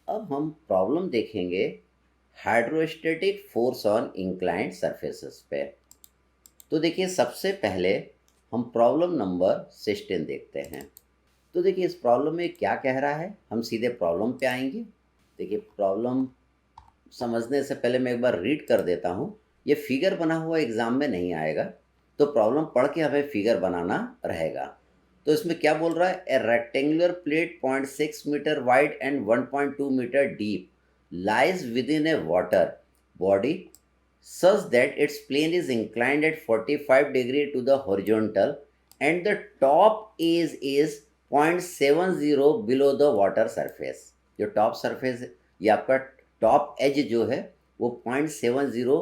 अब हम प्रॉब्लम देखेंगे hydrostatic force on inclined surfaces पे। तो देखिए सबसे पहले हम प्रॉब्लम नंबर 16 देखते हैं। तो देखिए इस प्रॉब्लम में क्या कह रहा है, हम सीधे प्रॉब्लम पे आएंगे। देखिए प्रॉब्लम समझने से पहले मैं एक बार रीड कर देता हूँ। ये फिगर बना हुआ एग्ज़ाम में नहीं आएगा, तो प्रॉब्लम पढ़ के हमें फिगर बनाना रहेगा। तो इसमें क्या बोल रहा है, a rectangular plate 0.6 metre wide and 1.2 metre deep lies within a water body such that its plane is inclined at 45 degree to the horizontal and the top edge is 0.70 below the water surface। जो top surface या आपका top edge जो है वो 0.70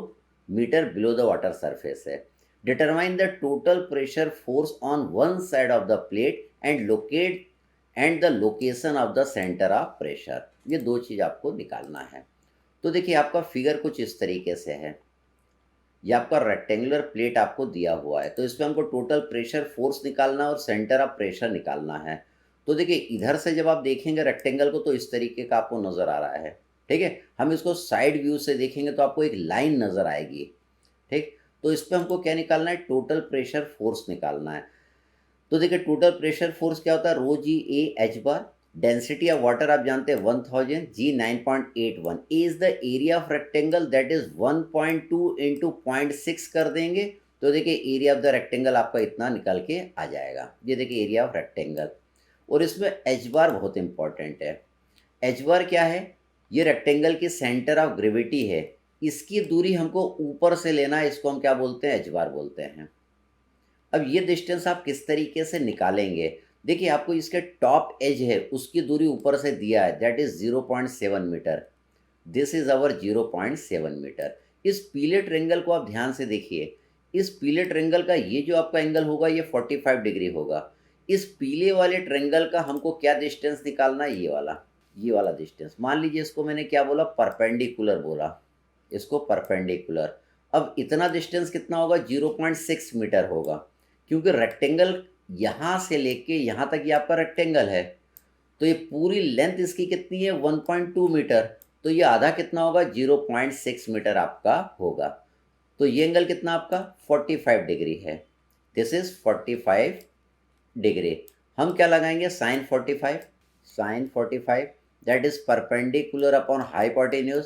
metre below the water surface है। Determine the total pressure force on one side of the plate and the location of the centre of pressure. ये दो चीज़ आपको निकालना है। तो देखिए आपका फिगर कुछ इस तरीके से है। ये आपका रेक्टेंगुलर प्लेट आपको दिया हुआ है, तो इसमें हमको टोटल प्रेशर फोर्स निकालना और सेंटर ऑफ प्रेशर निकालना है। तो देखिए इधर से जब आप देखेंगे रेक्टेंगल को तो इस तरीके का आपको नज़र आ रहा है। ठीक है, हम इसको साइड व्यू से देखेंगे तो आपको एक लाइन नज़र आएगी। ठीक, तो इस पर हमको क्या निकालना है, टोटल प्रेशर फोर्स निकालना है। तो देखिए टोटल प्रेशर फोर्स क्या होता है, rho g A h bar. Density of water आप जानते हैं 1000, g 9.81। A is the area of rectangle, that is 1.2 into 0.6 कर देंगे तो देखिए एरिया ऑफ द रेक्टेंगल आपका इतना निकल के आ जाएगा। ये देखिए एरिया ऑफ रेक्टेंगल। और इसमें एच बार बहुत इंपॉर्टेंट है। एच बार क्या है, ये रेक्टेंगल की सेंटर ऑफ ग्रेविटी है, इसकी दूरी हमको ऊपर से लेना है, इसको हम क्या बोलते हैं, एच बार बोलते हैं। अब ये डिस्टेंस आप किस तरीके से निकालेंगे, देखिए आपको इसके टॉप एज है उसकी दूरी ऊपर से दिया है, that is 0.7 metre. This is our 0.7 metre. इस पीले ट्रेंगल को आप ध्यान से देखिए। इस पीले ट्रेंगल का ये जो आपका एंगल होगा ये 45 डिग्री होगा। इस पीले वाले ट्रेंगल का हमको क्या डिस्टेंस निकालना है, ये वाला डिस्टेंस। मान लीजिए इसको मैंने क्या बोला, परपेंडिकुलर बोला, इसको परपेंडिकुलर। अब इतना डिस्टेंस कितना होगा, 0.6 मीटर होगा, क्योंकि रेक्टेंगल यहाँ से लेके यहाँ तक ये आपका रेक्टेंगल है, तो ये पूरी लेंथ इसकी कितनी है, 1.2 मीटर। तो ये आधा कितना होगा, 0.6 मीटर आपका होगा। तो ये एंगल कितना आपका 45 डिग्री है। This is 45 degree. हम क्या लगाएंगे, sine 45। Sine 45 that is perpendicular upon hypotenuse.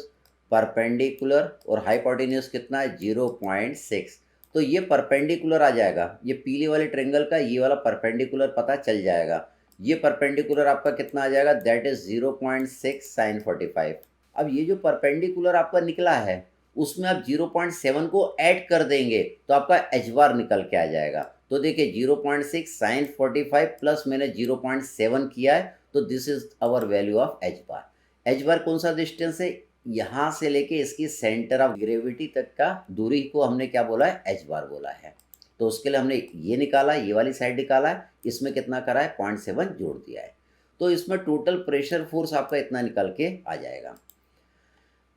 Perpendicular और हाइपोटेन्यूज कितना है, 0.6। तो ये परपेंडिकुलर आ जाएगा, ये पीले वाले ट्रेंगल का ये वाला परपेंडिकुलर पता चल जाएगा। ये परपेंडिकुलर आपका कितना आ जाएगा, दैट इज 0.6 साइन 45। अब ये जो परपेंडिकुलर आपका निकला है उसमें आप 0.7 को ऐड कर देंगे तो आपका एच बार निकल के आ जाएगा। तो देखिए 0.6 साइन 45 प्लस मैंने 0.7 किया है, तो this is our value of h bar. H bar कौन सा डिस्टेंस है, यहाँ से लेके इसकी सेंटर ऑफ ग्रेविटी तक का दूरी को हमने क्या बोला है, एच बार बोला है। तो उसके लिए हमने ये निकाला, ये वाली साइड निकाला है, इसमें कितना करा है, 0.7 जोड़ दिया है। तो इसमें टोटल प्रेशर फोर्स आपका इतना निकल के आ जाएगा।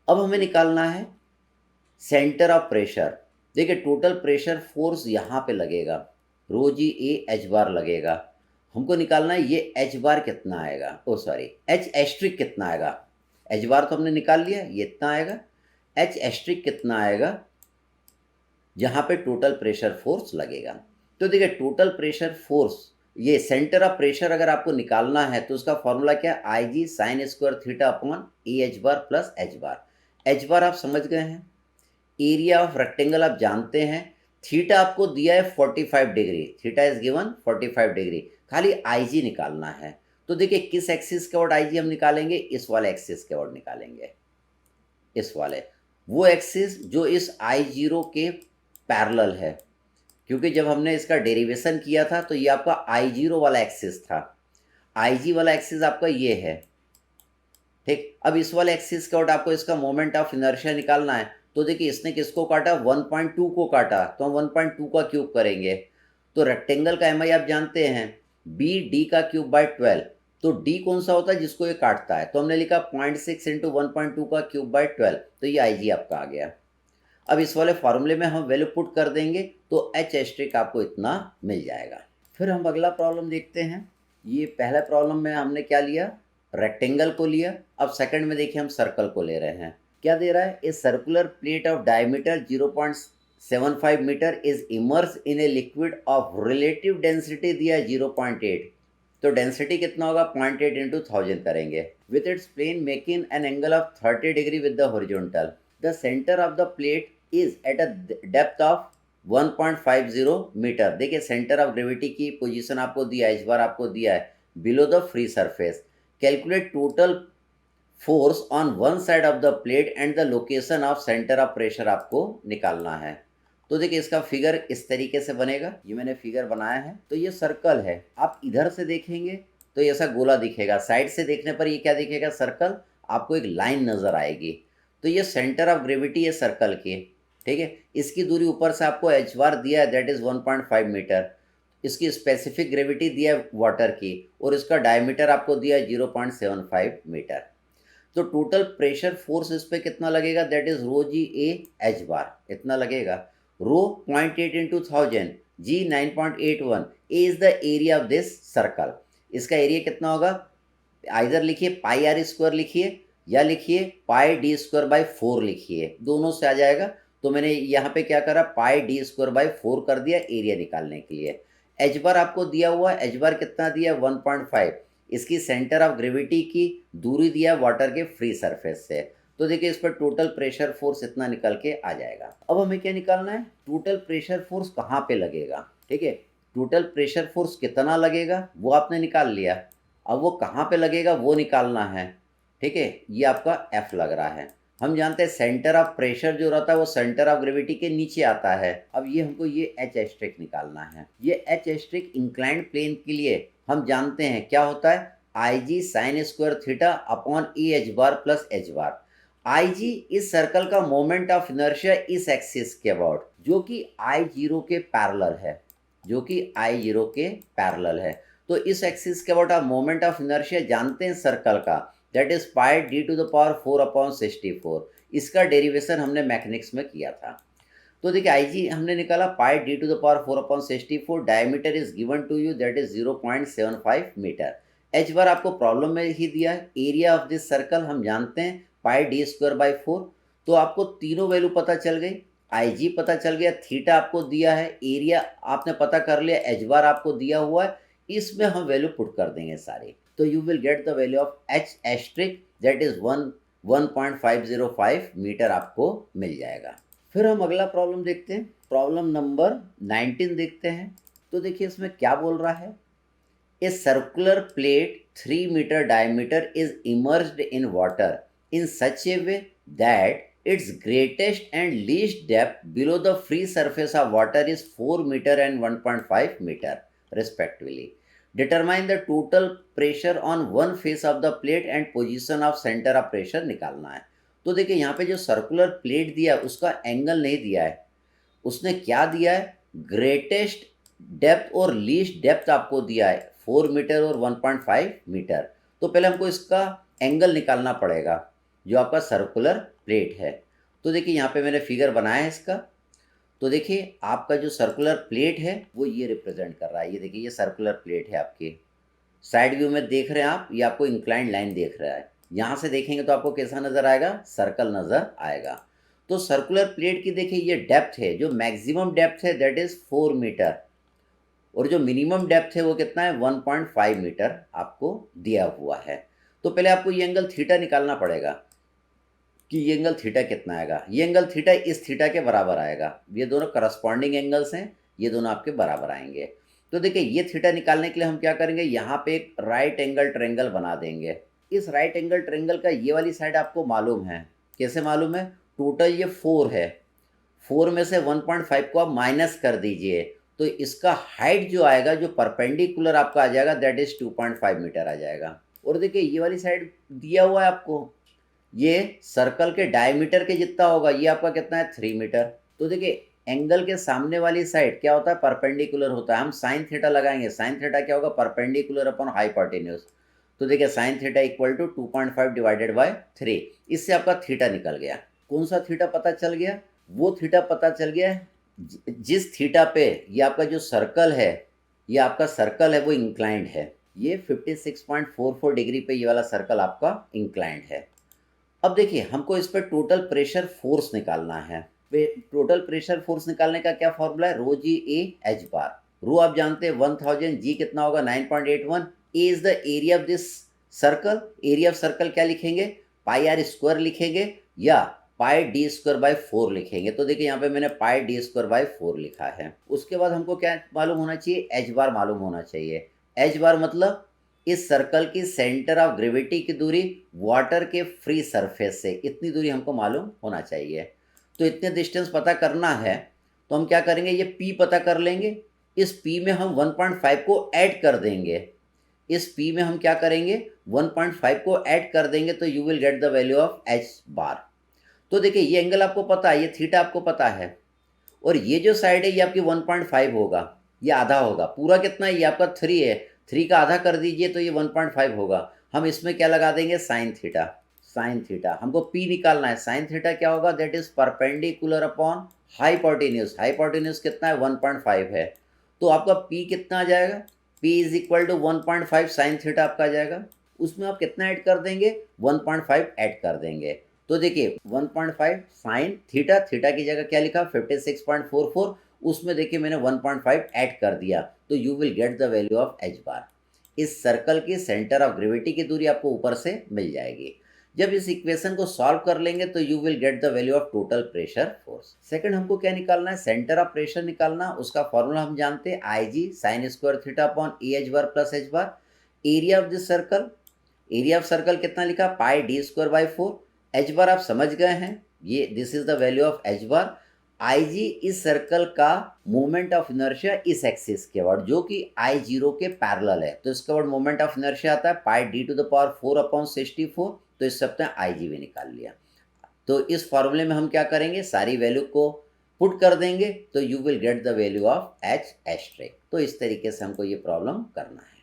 अब हमें निकालना है सेंटर ऑफ प्रेशर। देखिए टोटल प्रेशर फोर्स यहाँ पे लगेगा, रो जी ए एच बार लगेगा। हमको निकालना है ये एच बार कितना आएगा, ओ सॉरी एच एस्ट्रिक कितना आएगा। एच बार तो हमने निकाल लिया, ये इतना आएगा। एच एस्ट्रिक कितना आएगा जहाँ पे टोटल प्रेशर फोर्स लगेगा। तो देखिए टोटल प्रेशर फोर्स, ये सेंटर ऑफ प्रेशर अगर आपको निकालना है तो उसका फॉर्मूला क्या है, I g sine square theta upon A h bar plus h bar. H bar आप समझ गए हैं, एरिया ऑफ रेक्टेंगल आप जानते हैं, थीटा आपको दिया है 45 degree, theta is given 45 degree, खाली आई जी निकालना है। तो देखिए किस एक्सिस के ओर आई जी हम निकालेंगे, इस वाले एक्सिस के ओर निकालेंगे, इस वाले, वो एक्सिस जो इस आई जीरो के पैरेलल है। क्योंकि जब हमने इसका डेरिवेशन किया था तो ये आपका आई जीरो वाला एक्सिस था, आई जी वाला एक्सिस आपका ये है। ठीक, अब इस वाले एक्सिस के ओर आपको इसका मोमेंट ऑफ इनर्शिया निकालना है। तो देखिए इसने किसको काटा, 1.2 को काटा, तो हम 1.2 का क्यूब करेंगे। तो रेक्टेंगल का एम आई आप जानते हैं, बी डी का क्यूब बाय 12। तो डी कौन सा होता है जिसको ये काटता है, तो हमने लिखा 0.6 इंटू 1.2 का क्यूब बाय 12, तो ये आई जी आपका आ गया। अब इस वाले फार्मूले में हम वैल्यू पुट कर देंगे तो एच एस्ट्रिक आपको इतना मिल जाएगा। फिर हम अगला प्रॉब्लम देखते हैं। ये पहला प्रॉब्लम में हमने क्या लिया, रेक्टेंगल को लिया, अब सेकंड में देखिए हम सर्कल को ले रहे हैं। क्या दे रहा है, a circular plate of diameter 0.75 metre is immerse in a liquid of relative density दिया है 0.8, तो डेंसिटी कितना होगा 0.8 इंटू 1000 करेंगे, with its plane making an angle of 30 degree with the horizontal. The centre of the plate is at a depth of 1.50 metre. देखिए centre of gravity की position आपको दिया है, इस बार आपको दिया है below the free surface. Calculate total force on one side of the plate and the location of centre of pressure आपको निकालना है। तो देखिए इसका फिगर इस तरीके से बनेगा, ये मैंने फिगर बनाया है। तो ये सर्कल है, आप इधर से देखेंगे तो ऐसा गोला दिखेगा, साइड से देखने पर ये क्या दिखेगा, सर्कल, आपको एक लाइन नज़र आएगी। तो ये सेंटर ऑफ ग्रेविटी है सर्कल की, ठीक है। इसकी दूरी ऊपर से आपको एच बार दिया है, दैट इज़ 1.5 मीटर। इसकी स्पेसिफिक ग्रेविटी दिया है वाटर की, और इसका डायमीटर आपको दिया है 0.75 मीटर। तो टोटल प्रेशर फोर्स इस पर कितना लगेगा, that is rho g A h bar, इतना लगेगा। Rho 0.8 into 1000, g 9.81, A is the area of this circle. इसका एरिया कितना होगा, आइधर लिखिए पाई आर स्क्वायर लिखिए, या लिखिए पाई डी स्क्वायर बाई 4 लिखिए, दोनों से आ जाएगा। तो मैंने यहाँ पे क्या करा, पाई डी स्क्वायर बाई 4 कर दिया एरिया निकालने के लिए। एच बार आपको दिया हुआ है, एच बार कितना दिया, 1.5। इसकी सेंटर ऑफ ग्रेविटी की दूरी दिया वाटर के फ्री सरफेस से। तो देखिए इस पर टोटल प्रेशर फोर्स इतना निकल के आ जाएगा। अब हमें क्या निकालना है, टोटल प्रेशर फोर्स कहाँ पे लगेगा, ठीक है। टोटल प्रेशर फोर्स कितना लगेगा वो आपने निकाल लिया, अब वो कहाँ पे लगेगा वो निकालना है, ठीक है। ये आपका एफ लग रहा है। हम जानते हैं सेंटर ऑफ प्रेशर जो रहता है वो सेंटर ऑफ ग्रेविटी के नीचे आता है। अब ये हमको ये एच एस्ट्रिक निकालना है। ये एच एस्ट्रिक इंक्लाइंड प्लेन के लिए हम जानते हैं क्या होता है, I g sine square theta upon E h bar plus h bar. I g इस सर्कल का मोमेंट ऑफ इनर्शिया इस एक्सिस के अबाउट, जो कि आई जीरो के पैरेलल है, जो कि आई जीरो के पैरेलल है। तो इस एक्सिस के अबाउट आप मोमेंट ऑफ इनर्शिया जानते हैं सर्कल का, that is pi D to the power 4 upon 64। इसका डेरिवेशन हमने मैकेनिक्स में किया था। तो देखिए आई जी हमने निकाला pi D to the power 4 upon 64, diameter is given to you that is 0.75 metre. H bar आपको प्रॉब्लम में ही दिया है, एरिया ऑफ दिस सर्कल हम जानते हैं पाई डी स्क्वायर बाई 4। तो आपको तीनों वैल्यू पता चल गई, आई जी पता चल गया, थीटा आपको दिया है, एरिया आपने पता कर लिया, एच बार आपको दिया हुआ है, इसमें हम वैल्यू पुट कर देंगे सारे। तो you will get the value of H asterisk that is 1.505 metre आपको मिल जाएगा। फिर हम अगला प्रॉब्लम देखते हैं, प्रॉब्लम नंबर 19 देखते हैं। तो देखिए इसमें क्या बोल रहा है, a circular plate 3 metre diameter is immersed in water in such a way that its greatest and least depth below the free surface of water is 4 meter and 1.5 meter respectively. Determine the total pressure on one face of the plate and position of center of pressure निकालना है। तो देखिए यहाँ पे जो circular plate दिया है उसका एंगल नहीं दिया है, उसने क्या दिया है, ग्रेटेस्ट डेप्थ और लीस्ट डेप्थ आपको दिया है 4 मीटर और 1.5 मीटर। तो पहले हमको इसका एंगल निकालना पड़ेगा जो आपका सर्कुलर प्लेट है। तो देखिए यहाँ पे मैंने फिगर बनाया है इसका। तो देखिए आपका जो सर्कुलर प्लेट है वो ये रिप्रेजेंट कर रहा है, ये देखिए ये सर्कुलर प्लेट है आपकी, साइड व्यू में देख रहे हैं आप, ये आपको इंक्लाइंड लाइन देख रहा है। यहाँ से देखेंगे तो आपको कैसा नज़र आएगा, सर्कल नज़र आएगा। तो सर्कुलर प्लेट की देखिए ये डेप्थ है, जो मैक्सिमम डेप्थ है दैट इज़ 4 मीटर, और जो मिनिमम डेप्थ है वो कितना है 1.5 मीटर आपको दिया हुआ है। तो पहले आपको ये एंगल थीटा निकालना पड़ेगा कि ये एंगल थीटा कितना आएगा। ये एंगल थीटा इस थीटा के बराबर आएगा, ये दोनों करस्पॉन्डिंग एंगल्स हैं, ये दोनों आपके बराबर आएंगे। तो देखिए ये थीटा निकालने के लिए हम क्या करेंगे, यहाँ पे एक राइट एंगल ट्रायंगल बना देंगे। इस राइट एंगल ट्रायंगल का ये वाली साइड आपको मालूम है, कैसे मालूम है, टोटल ये 4 है, 4 में से 1.5 को आप माइनस कर दीजिए, तो इसका हाइट जो आएगा, जो परपेंडिकुलर आपका आ जाएगा दैट इज 2.5 मीटर आ जाएगा। और देखिए ये वाली साइड दिया हुआ है आपको, ये सर्कल के डायमीटर के जितना होगा, ये आपका कितना है 3 मीटर। तो देखिए एंगल के सामने वाली साइड क्या होता है, परपेंडिकुलर होता है। हम साइन थीटा लगाएंगे, साइन थीटा क्या होगा, परपेंडिकुलर अपॉन हाइपोटेन्यूज। तो देखिए sine theta equal to 2.5 divided by 3, इससे आपका थीटा निकल गया। कौन सा थीटा पता चल गया, वो थीटा पता चल गया जिस थीटा पे ये आपका जो सर्कल है, ये आपका सर्कल है वो इंक्लाइंड है, ये 56.44 डिग्री पे ये वाला सर्कल आपका इंक्लाइंड है। अब देखिए हमको इस पर टोटल प्रेशर फोर्स निकालना है। टोटल प्रेशर फोर्स निकालने का क्या फॉर्मूला है, रो जी ए एच बार। रो आप जानते हैं 1000, जी कितना होगा 9.81, A is the area of this circle. Area of circle क्या लिखेंगे, पाई आर स्क्वायर लिखेंगे या पाई डी स्क्वायर बाई 4 लिखेंगे। तो देखिए यहाँ पे मैंने पाई डी स्क्वायर बाई 4 लिखा है। उसके बाद हमको क्या मालूम होना चाहिए, एच बार मालूम होना चाहिए। एच बार मतलब इस सर्कल की सेंटर ऑफ ग्रेविटी की दूरी वाटर के फ्री सरफेस से, इतनी दूरी हमको मालूम होना चाहिए। तो इतने डिस्टेंस पता करना है तो हम क्या करेंगे, ये P पता कर लेंगे। इस P में हम 1.5 को ऐड कर देंगे। इस P में हम क्या करेंगे, 1.5 को ऐड कर देंगे तो you will get the value of H बार। तो देखिए ये एंगल आपको पता है, ये थीटा आपको पता है, और ये जो साइड है ये आपकी 1.5 होगा, ये आधा होगा। पूरा कितना है, ये आपका 3 है, 3 का आधा कर दीजिए तो ये 1.5 होगा। हम इसमें क्या लगा देंगे, साइन थीटा। साइन थीटा हमको P निकालना है। साइन थीटा क्या होगा, that is perpendicular upon hypotenuse. Hypotenuse कितना है, 1.5 है। तो आपका P कितना आ जाएगा, P is equal to 1.5 sine theta आपका आ जाएगा। उसमें आप कितना ऐड कर देंगे, 1.5 ऐड कर देंगे। तो देखिए 1.5 साइन थीटा, थीटा की जगह क्या लिखा 56.44, उसमें देखिए मैंने 1.5 ऐड कर दिया तो you will get the value of h bar. इस सर्कल की सेंटर ऑफ ग्रेविटी की दूरी आपको ऊपर से मिल जाएगी। जब इस इक्वेशन को सॉल्व कर लेंगे तो you will get the value of total pressure force. Second हमको क्या निकालना है, सेंटर ऑफ प्रेशर निकालना। उसका फॉर्मूला हम जानते हैं, I g sine square theta upon A h bar plus h bar. Area of this circle, area of circle कितना लिखा, pi d square by 4। H bar आप समझ गए हैं, ये this is the value of h bar. I g इस circle का moment of inertia इस एक्सिस के वर्ड, जो कि आई जीरो के पैरेलल है, तो इसका वर्ड मोमेंट ऑफ इनर्शिया आता है pi D to the power 4 upon 64। तो इस सबसे आई जी भी निकाल लिया। तो इस फॉर्मूले में हम क्या करेंगे, सारी वैल्यू को पुट कर देंगे तो you will get the value of H ashtray. तो इस तरीके से हमको ये प्रॉब्लम करना है।